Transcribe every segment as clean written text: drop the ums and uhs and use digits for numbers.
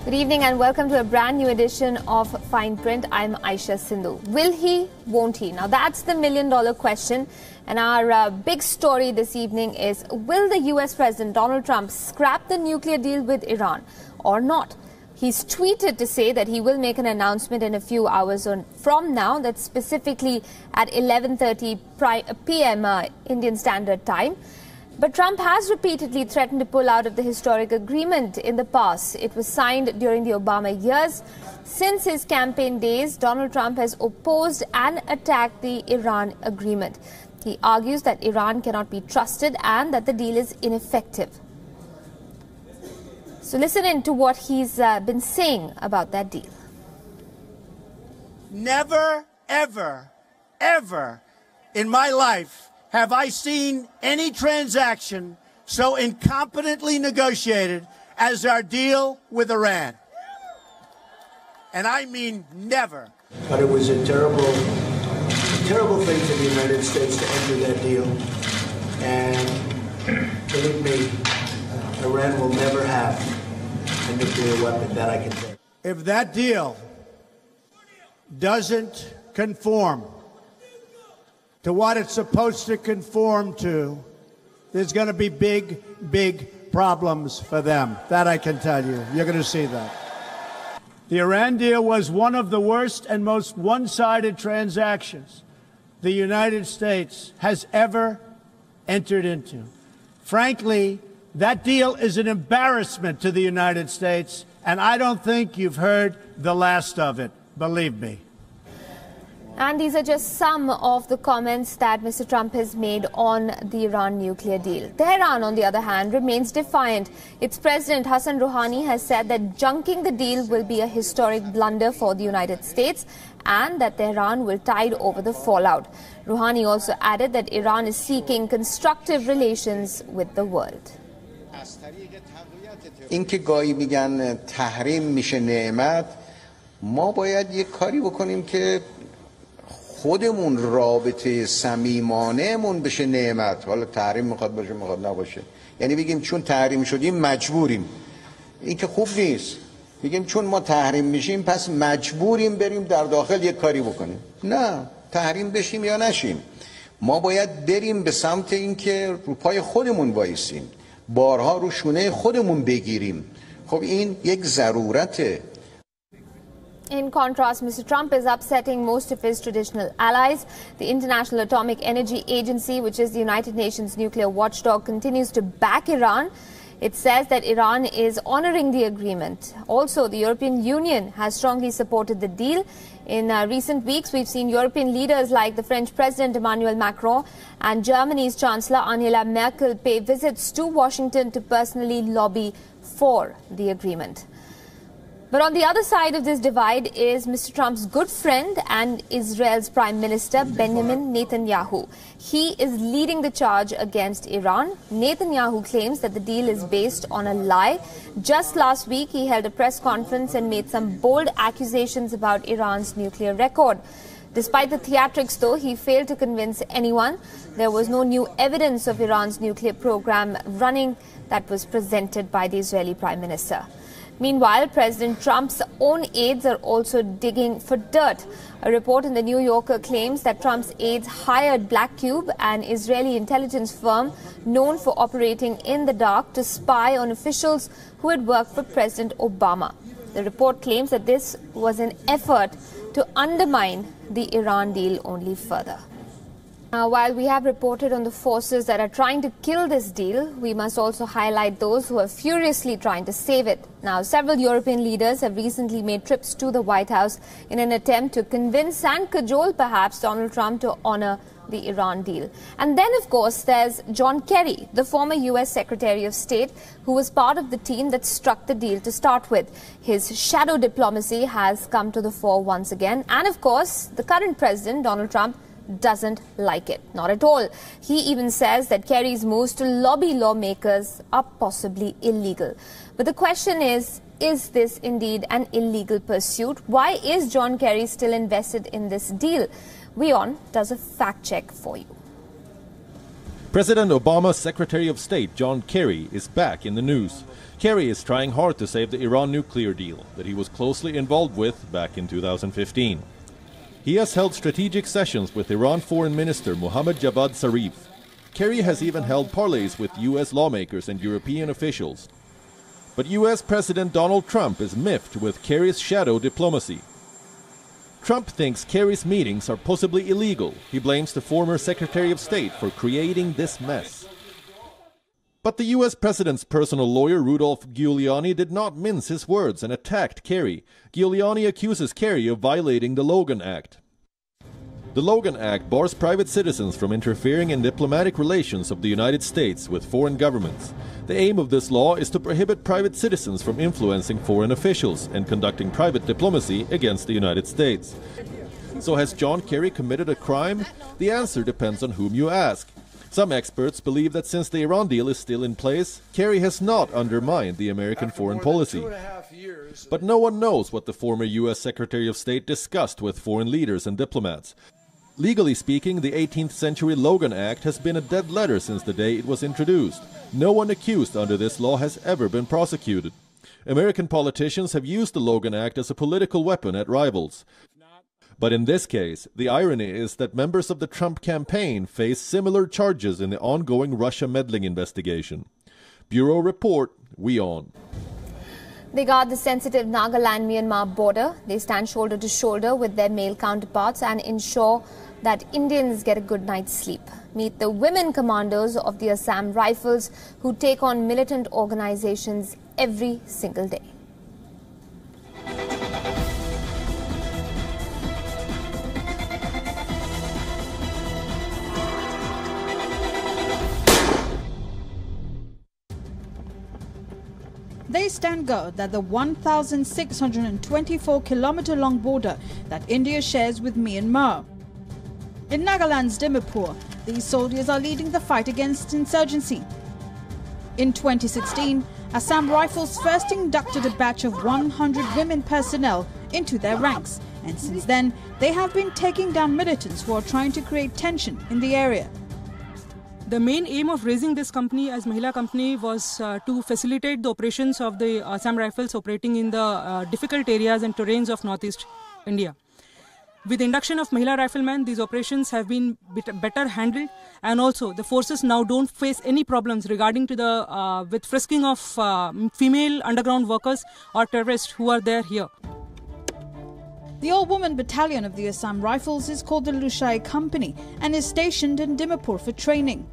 Good evening and welcome to a brand new edition of Fine Print. I'm Aisha Sindhu. Will he, won't he? Now that's the million-dollar question. And our big story this evening is, will the US President Donald Trump scrap the nuclear deal with Iran or not? He's tweeted to say that he will make an announcement in a few hours from now, that's specifically at 11:30 p.m. Indian Standard Time. But Trump has repeatedly threatened to pull out of the historic agreement in the past. It was signed during the Obama years. Since his campaign days, Donald Trump has opposed and attacked the Iran agreement. He argues that Iran cannot be trusted and that the deal is ineffective. So listen in to what he's been saying about that deal. Never, ever, ever in my life have I seen any transaction so incompetently negotiated as our deal with Iran. And I mean never. But it was a terrible thing for the United States to enter that deal. And believe me, Iran will never have a nuclear weapon, that I can say. If that deal doesn't conform to what it's supposed to conform to, there's going to be big problems for them. That I can tell you. You're going to see that. The Iran deal was one of the worst and most one-sided transactions the United States has ever entered into. Frankly, that deal is an embarrassment to the United States, and I don't think you've heard the last of it. Believe me. And these are just some of the comments that Mr. Trump has made on the Iran nuclear deal. Tehran, on the other hand, remains defiant. Its President Hassan Rouhani has said that junking the deal will be a historic blunder for the United States and that Tehran will tide over the fallout. Rouhani also added that Iran is seeking constructive relations with the world. اینکه گاهی میگن تحریم میشه نعمت، ما باید یک کاری بکنیم که خودمون رابطه صمیمانه‌مون بشه نعمت. حالا تحریم میخواد باشه میخواد نباشه، یعنی بگیم چون تحریم شدیم مجبوریم. این که خوب نیست. بگیم چون ما تحریم میشیم پس مجبوریم بریم در داخل یک کاری بکنیم. نه، تحریم بشیم یا نشیم، ما باید بریم به سمت اینکه رو پای خودمون وایسیم، بارها رو شونه خودمون بگیریم. خب این یک ضرورته. In contrast, Mr. Trump is upsetting most of his traditional allies. The International Atomic Energy Agency, which is the United Nations nuclear watchdog, continues to back Iran. It says that Iran is honoring the agreement. Also, the European Union has strongly supported the deal. In recent weeks, we've seen European leaders like the French President Emmanuel Macron and Germany's Chancellor Angela Merkel pay visits to Washington to personally lobby for the agreement. But on the other side of this divide is Mr. Trump's good friend and Israel's Prime Minister Benjamin Netanyahu. He is leading the charge against Iran. Netanyahu claims that the deal is based on a lie. Just last week, he held a press conference and made some bold accusations about Iran's nuclear record. Despite the theatrics, though, he failed to convince anyone. There was no new evidence of Iran's nuclear program running that was presented by the Israeli Prime Minister. Meanwhile, President Trump's own aides are also digging for dirt. A report in the New Yorker claims that Trump's aides hired Black Cube, an Israeli intelligence firm known for operating in the dark, to spy on officials who had worked for President Obama. The report claims that this was an effort to undermine the Iran deal only further. While we have reported on the forces that are trying to kill this deal, we must also highlight those who are furiously trying to save it. Now, several European leaders have recently made trips to the White House in an attempt to convince and cajole perhaps Donald Trump to honor the Iran deal. And then, of course, there's John Kerry, the former U.S. Secretary of State, who was part of the team that struck the deal to start with. His shadow diplomacy has come to the fore once again. And, of course, the current president, Donald Trump, doesn't like it. Not at all. He even says that Kerry's moves to lobby lawmakers are possibly illegal. But the question is this indeed an illegal pursuit? Why is John Kerry still invested in this deal? WION does a fact check for you. President Obama's Secretary of State, John Kerry, is back in the news. Kerry is trying hard to save the Iran nuclear deal that he was closely involved with back in 2015. He has held strategic sessions with Iran Foreign Minister Mohammad Javad Zarif. Kerry has even held parleys with U.S. lawmakers and European officials. But U.S. President Donald Trump is miffed with Kerry's shadow diplomacy. Trump thinks Kerry's meetings are possibly illegal. He blames the former Secretary of State for creating this mess. But the U.S. President's personal lawyer, Rudolph Giuliani, did not mince his words and attacked Kerry. Giuliani accuses Kerry of violating the Logan Act. The Logan Act bars private citizens from interfering in diplomatic relations of the United States with foreign governments. The aim of this law is to prohibit private citizens from influencing foreign officials and conducting private diplomacy against the United States. So has John Kerry committed a crime? The answer depends on whom you ask. Some experts believe that since the Iran deal is still in place, Kerry has not undermined the American foreign policy. But no one knows what the former U.S. Secretary of State discussed with foreign leaders and diplomats. Legally speaking, the 18th century Logan Act has been a dead letter since the day it was introduced. No one accused under this law has ever been prosecuted. American politicians have used the Logan Act as a political weapon at rivals. But in this case, the irony is that members of the Trump campaign face similar charges in the ongoing Russia meddling investigation. Bureau Report, WION. They guard the sensitive Nagaland-Myanmar border. They stand shoulder to shoulder with their male counterparts and ensure that Indians get a good night's sleep. Meet the women commandos of the Assam Rifles who take on militant organizations every single day. They stand guard at the 1,624-kilometer-long border that India shares with Myanmar. In Nagaland's Dimapur, these soldiers are leading the fight against insurgency. In 2016, Assam Rifles first inducted a batch of 100 women personnel into their ranks, and since then, they have been taking down militants who are trying to create tension in the area. The main aim of raising this company as Mahila company was to facilitate the operations of the Assam Rifles operating in the difficult areas and terrains of northeast India. With the induction of Mahila Riflemen, these operations have been better handled, and also the forces now don't face any problems regarding to the with frisking of female underground workers or terrorists who are there here. The all-woman battalion of the Assam Rifles is called the Lushai Company and is stationed in Dimapur for training.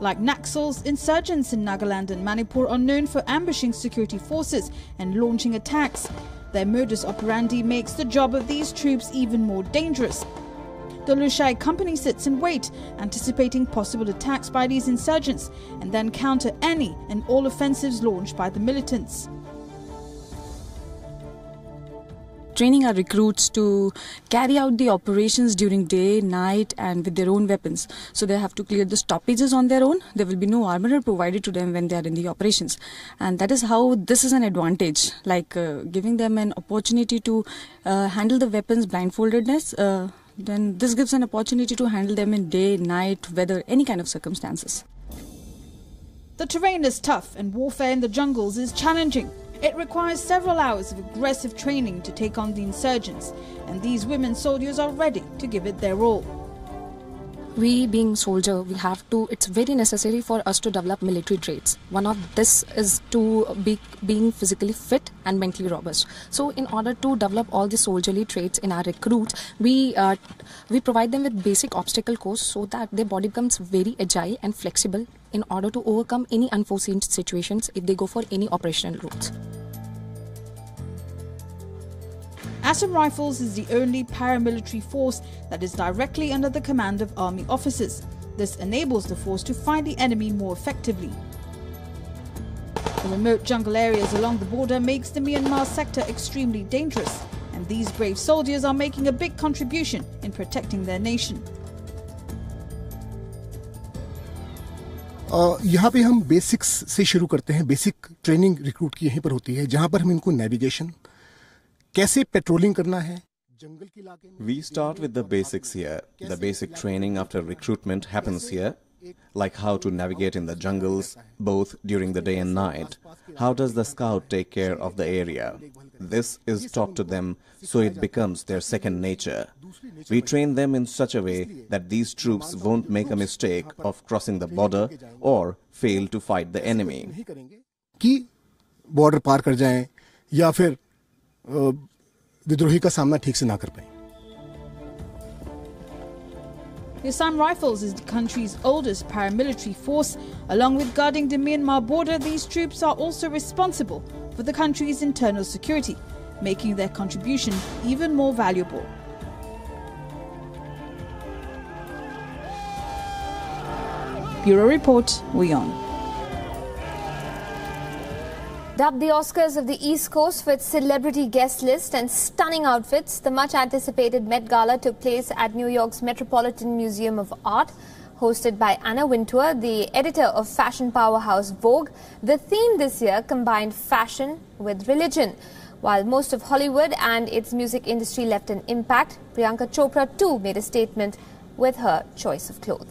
Like Naxals, insurgents in Nagaland and Manipur are known for ambushing security forces and launching attacks. Their modus operandi makes the job of these troops even more dangerous. The Lushai Company sits in wait, anticipating possible attacks by these insurgents, and then counter any and all offensives launched by the militants. Training our recruits to carry out the operations during day, night and with their own weapons. So they have to clear the stoppages on their own. There will be no armor provided to them when they are in the operations. And that is how this is an advantage, like giving them an opportunity to handle the weapons blindfoldedness. Then this gives an opportunity to handle them in day, night, weather, any kind of circumstances. The terrain is tough and warfare in the jungles is challenging. It requires several hours of aggressive training to take on the insurgents, and these women soldiers are ready to give it their all. We being soldier, we have to, it's very necessary for us to develop military traits. One of this is to being physically fit and mentally robust. So in order to develop all the soldierly traits in our recruits, we provide them with basic obstacle course so that their body becomes very agile and flexible in order to overcome any unforeseen situations if they go for any operational routes. Assam Rifles is the only paramilitary force that is directly under the command of army officers. This enables the force to fight the enemy more effectively. The remote jungle areas along the border makes the Myanmar sector extremely dangerous, and these brave soldiers are making a big contribution in protecting their nation. यहाँ पे हम basics से शुरू करते हैं. Basic training recruit की यहीं पर होती है, जहाँ पर हम इनको नेविगेशन, कैसे पेट्रोलिंग करना है, We start with the basics here. The basic training after recruitment happens here. like how to navigate in the jungles, both during the day and night. How does the scout take care of the area? This is taught to them, so it becomes their second nature. We train them in such a way that these troops won't make a mistake of crossing the border or fail to fight the enemy. कि border पार कर जाएं या फिर विद्रोही का सामना ठीक से ना कर पाएं. The Assam Rifles is the country's oldest paramilitary force. Along with guarding the Myanmar border, these troops are also responsible for the country's internal security, making their contribution even more valuable. Bureau Report, WION. Dubbed the Oscars of the East Coast for its celebrity guest list and stunning outfits, the much-anticipated Met Gala took place at New York's Metropolitan Museum of Art. Hosted by Anna Wintour, the editor of fashion powerhouse Vogue, the theme this year combined fashion with religion. While most of Hollywood and its music industry left an impact, Priyanka Chopra too made a statement with her choice of clothes.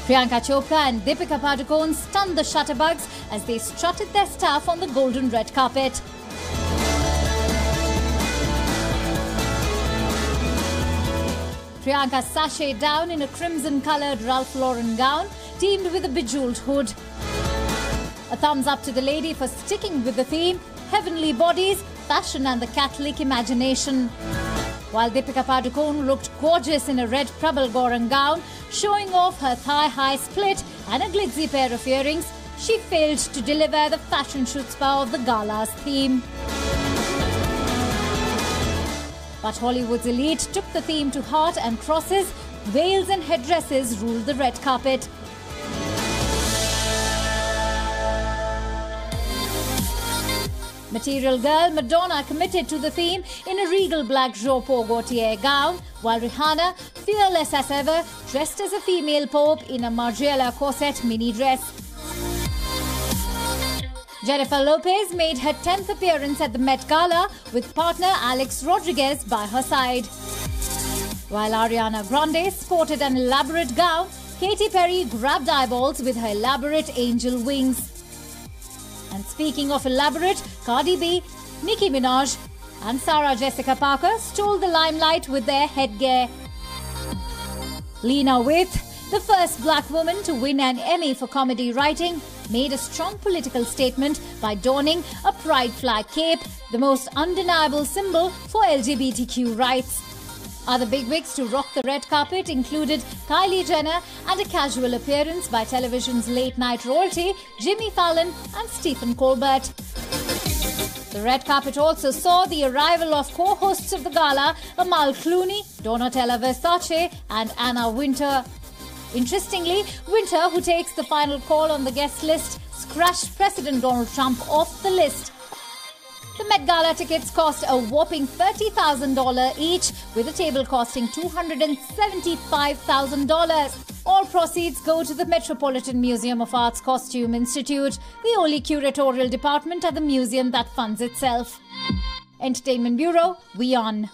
Priyanka Chopra and Deepika Padukone stunned the shutterbugs as they strutted their stuff on the golden red carpet. Priyanka sashayed down in a crimson-coloured Ralph Lauren gown, teamed with a bejewelled hood. A thumbs up to the lady for sticking with the theme, heavenly bodies, fashion and the Catholic imagination. While Deepika Padukone looked gorgeous in a red Prabal Gaurang gown, showing off her thigh-high split and a glitzy pair of earrings, she failed to deliver the fashion chutzpah of the gala's theme. But Hollywood's elite took the theme to heart and crosses, veils and headdresses ruled the red carpet. Material Girl Madonna committed to the theme in a regal black Jean Paul Gaultier gown, while Rihanna, fearless as ever, dressed as a female pope in a Margiela corset mini dress. Jennifer Lopez made her 10th appearance at the Met Gala with partner Alex Rodriguez by her side. While Ariana Grande sported an elaborate gown, Katy Perry grabbed eyeballs with her elaborate angel wings. And speaking of elaborate, Cardi B, Nicki Minaj and Sarah Jessica Parker stole the limelight with their headgear. Lena Waithe, the first black woman to win an Emmy for comedy writing, made a strong political statement by donning a pride flag cape, the most undeniable symbol for LGBTQ rights. Other bigwigs to rock the red carpet included Kylie Jenner and a casual appearance by television's late-night royalty, Jimmy Fallon and Stephen Colbert. The red carpet also saw the arrival of co-hosts of the gala, Amal Clooney, Donatella Versace and Anna Wintour. Interestingly, Wintour, who takes the final call on the guest list, scratched President Donald Trump off the list. The Met Gala tickets cost a whopping $30,000 each, with a table costing $275,000. All proceeds go to the Metropolitan Museum of Art's Costume Institute, the only curatorial department at the museum that funds itself. Entertainment Bureau, WION.